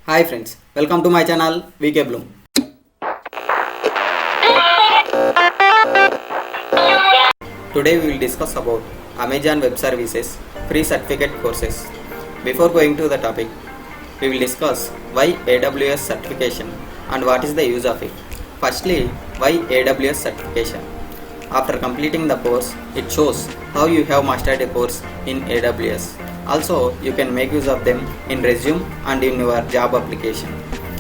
Hi friends, welcome to my channel VK Bloom. Today we will discuss about Amazon Web Services free certificate courses. Before going to the topic, we will discuss why AWS certification and what is the use of it. Firstly, why AWS certification? After completing the course, it shows how you have mastered a course in AWS. Also, you can make use of them in resume and in your job application.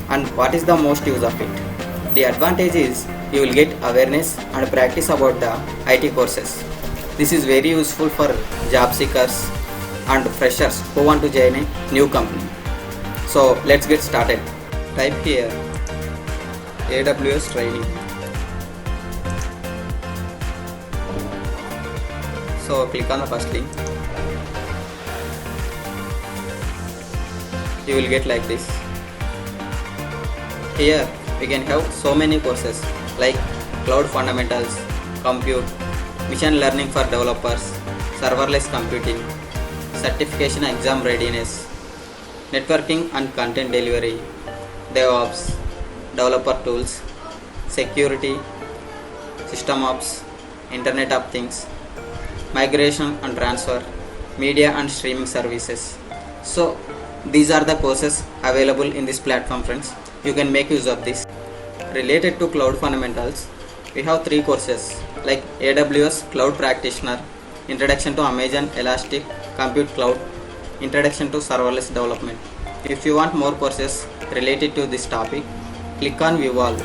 And what is the most use of it? The advantage is you will get awareness and practice about the IT courses. This is very useful for job seekers and freshers who want to join a new company. So let's get started. Type here AWS training. So click on the first link. You will get like this. Here we can have so many courses like Cloud Fundamentals, Compute, Machine Learning for Developers, Serverless Computing, Certification Exam Readiness, Networking and Content Delivery, DevOps, Developer Tools, Security, System Ops, Internet of Things, Migration and Transfer, Media and Streaming Services. So these are the courses available in this platform, friends. You can make use of this. Related to Cloud Fundamentals, we have 3 courses like AWS Cloud Practitioner, Introduction to Amazon Elastic Compute Cloud, Introduction to Serverless Development. If you want more courses related to this topic, click on View All.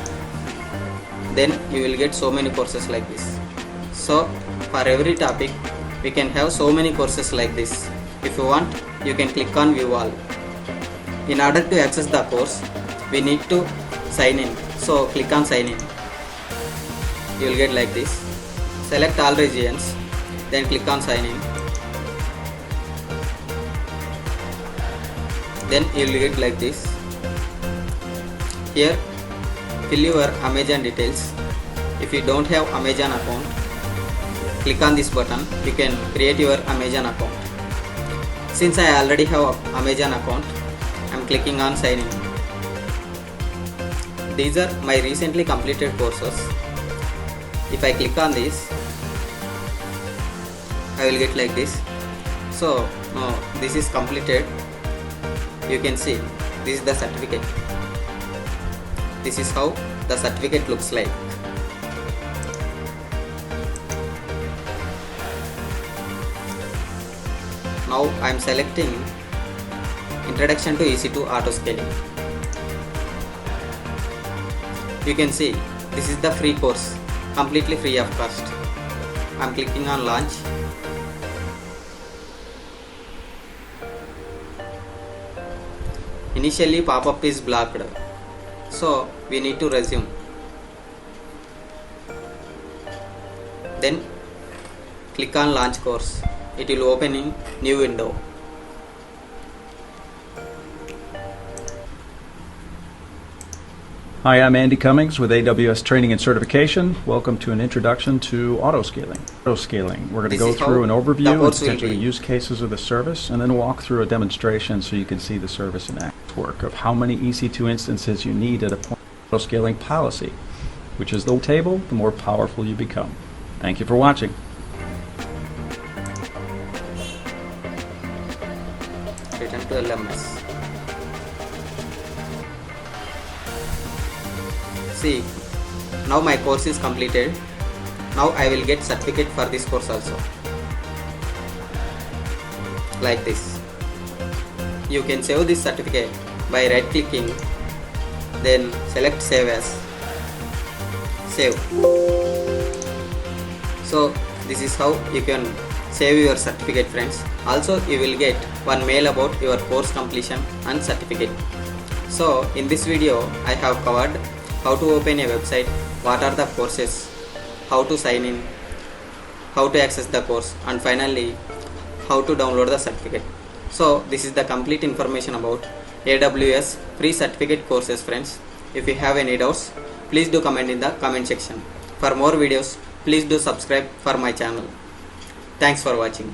Then you will get so many courses like this. So for every topic, we can have so many courses like this. If you want, you can click on View All. In order to access the course, we need to sign in. So click on Sign In. You will get like this. Select all regions, then click on Sign In. Then you will get like this. Here, fill your Amazon details. If you don't have Amazon account, click on this button. You can create your Amazon account. Since I already have Amazon account, I am clicking on Sign In. These are my recently completed courses. If I click on this, I will get like this. So now this is completed. You can see this is the certificate. This is how the certificate looks like. Now I am selecting Introduction to EC2 Autoscaling. You can see this is the free course, completely free of cost. I am clicking on Launch. Initially pop-up is blocked, so we need to resume. Then click on Launch Course. It will open in new window. Hi, I'm Andy Cummings with AWS Training and Certification. Welcome to an introduction to autoscaling. We're going to go through an overview and potentially use cases of the service, and then walk through a demonstration so you can see the service in act work of how many EC2 instances you need at a point of autoscaling policy, which is the table, the more powerful you become. Thank you for watching. Return to LMS. See, now my course is completed. Now I will get certificate for this course also. Like this. You can save this certificate by right clicking, then select Save As. Save. So this is how you can save your certificate, friends. Also you will get one mail about your course completion and certificate. So in this video I have covered how to open a website, what are the courses, how to sign in, how to access the course, and finally how to download the certificate. So this is the complete information about AWS free certificate courses, friends. If you have any doubts, please do comment in the comment section. For more videos, please do subscribe for my channel. Thanks for watching.